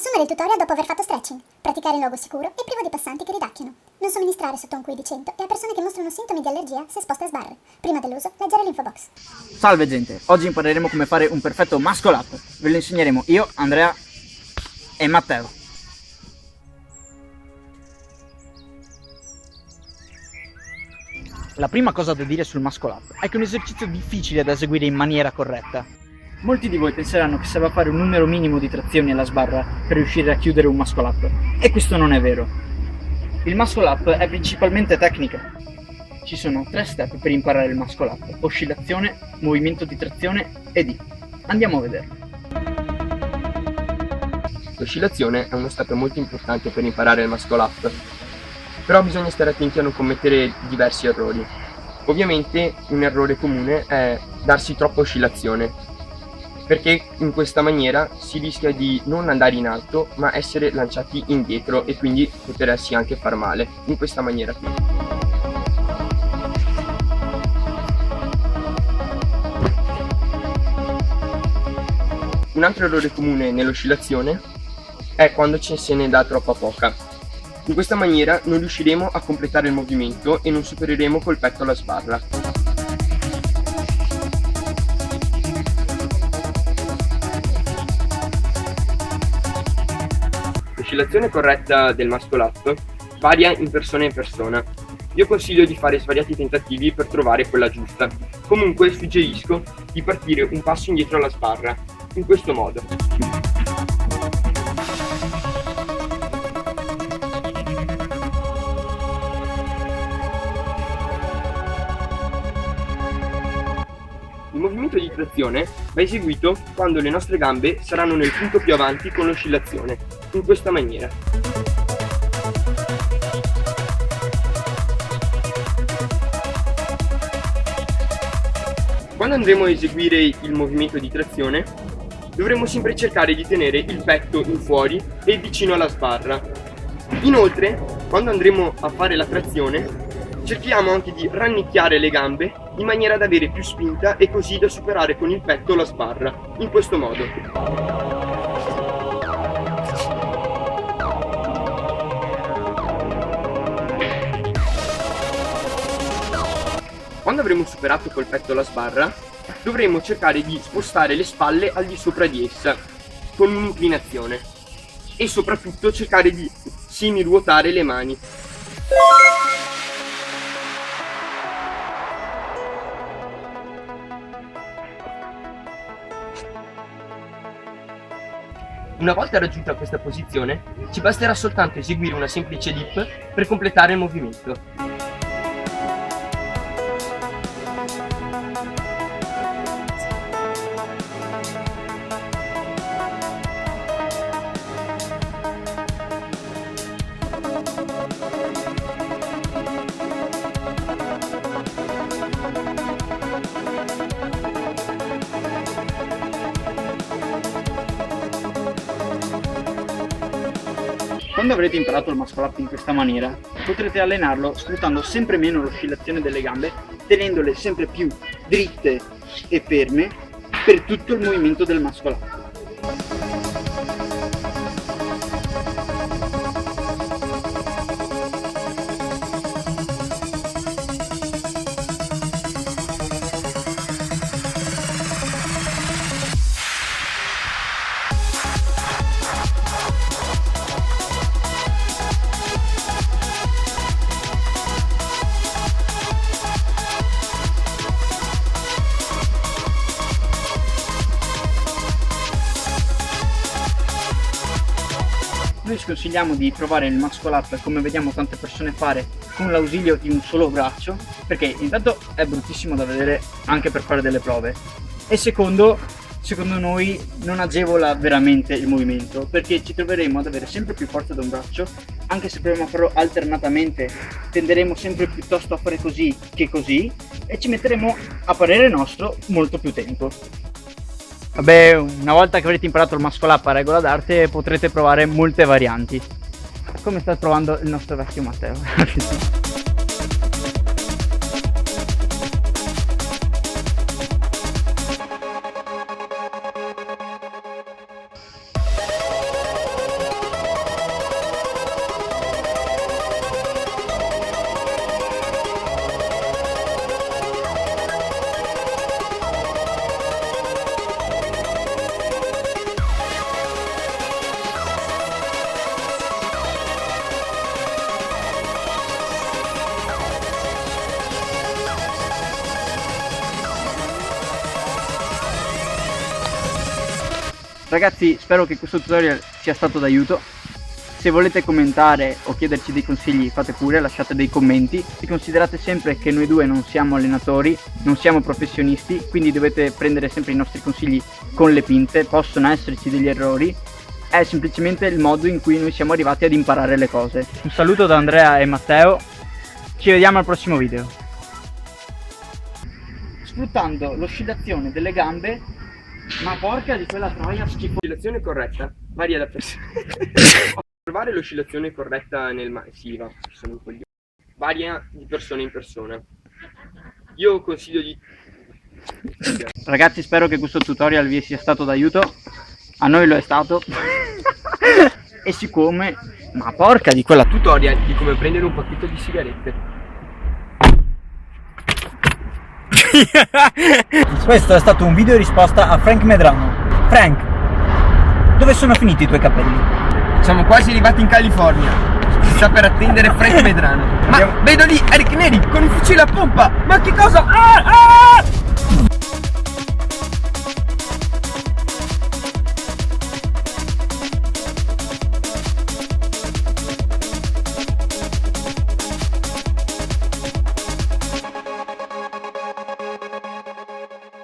Assumere il tutorial dopo aver fatto stretching. Praticare in luogo sicuro e privo di passanti che ridacchiano. Non somministrare sotto un cui di 100 e a persone che mostrano sintomi di allergia se esposte a sbarre. Prima dell'uso, leggere l'info box. Salve gente, oggi impareremo come fare un perfetto muscle up. Ve lo insegneremo io, Andrea e Matteo. La prima cosa da dire sul muscle up è che è un esercizio difficile da eseguire in maniera corretta. Molti di voi penseranno che serva fare un numero minimo di trazioni alla sbarra per riuscire a chiudere un muscle up, e questo non è vero. Il muscle up è principalmente tecnica. Ci sono 3 step per imparare il muscle up: oscillazione, movimento di trazione e D. Andiamo a vederlo. L'oscillazione è uno step molto importante per imparare il muscle up, però bisogna stare attenti a non commettere diversi errori. Ovviamente un errore comune è darsi troppa oscillazione, perché in questa maniera si rischia di non andare in alto ma essere lanciati indietro e quindi potersi anche far male in questa maniera qui. Un altro errore comune nell'oscillazione è quando se ne dà troppa poca. In questa maniera non riusciremo a completare il movimento e non supereremo col petto la sbarra. L'oscillazione corretta del muscle up varia in persona in persona. Io consiglio di fare svariati tentativi per trovare quella giusta. Comunque suggerisco di partire un passo indietro alla sbarra, in questo modo. Il movimento di trazione va eseguito quando le nostre gambe saranno nel punto più avanti con l'oscillazione, in questa maniera. Quando andremo a eseguire il movimento di trazione, dovremo sempre cercare di tenere il petto in fuori e vicino alla sbarra. Inoltre, quando andremo a fare la trazione, cerchiamo anche di rannicchiare le gambe in maniera da avere più spinta e così da superare con il petto la sbarra, in questo modo. Quando avremo superato col petto la sbarra, dovremo cercare di spostare le spalle al di sopra di essa, con un'inclinazione, e soprattutto cercare di semi-ruotare le mani. Una volta raggiunta questa posizione, ci basterà soltanto eseguire una semplice dip per completare il movimento. Quando avrete imparato il muscle up in questa maniera, potrete allenarlo sfruttando sempre meno l'oscillazione delle gambe, tenendole sempre più dritte e ferme per tutto il movimento del muscle up. Noi sconsigliamo di provare il muscle up, come vediamo tante persone fare, con l'ausilio di un solo braccio, perché intanto è bruttissimo da vedere anche per fare delle prove, e secondo noi non agevola veramente il movimento, perché ci troveremo ad avere sempre più forza da un braccio. Anche se proviamo a farlo alternatamente, tenderemo sempre piuttosto a fare così che così, e ci metteremo, a parere nostro, molto più tempo. Vabbè, una volta che avrete imparato il muscle up a regola d'arte, potrete provare molte varianti, come sta provando il nostro vecchio Matteo. Ragazzi, spero che questo tutorial sia stato d'aiuto. Se volete commentare o chiederci dei consigli, fate pure, lasciate dei commenti. E considerate sempre che noi due non siamo allenatori, non siamo professionisti, quindi dovete prendere sempre i nostri consigli con le pinte, possono esserci degli errori, è semplicemente il modo in cui noi siamo arrivati ad imparare le cose. Un saluto da Andrea e Matteo, ci vediamo al prossimo video. Sfruttando l'oscillazione delle gambe, ma porca di quella troia schifo. L'oscillazione corretta varia da persona. Trovare l'oscillazione corretta sì, va, sono un coglione. Varia di persona in persona. Io consiglio di... Ragazzi, spero che questo tutorial vi sia stato d'aiuto. A noi lo è stato. E siccome... Ma porca di quella... Tutorial di come prendere un pacchetto di sigarette. Questo è stato un video risposta a Frank Medrano. Frank, dove sono finiti i tuoi capelli? Siamo quasi arrivati in California. Si sta per attendere Frank Medrano. Ma vedo lì Eric Neri con il fucile a pompa. Ma che cosa? Ah!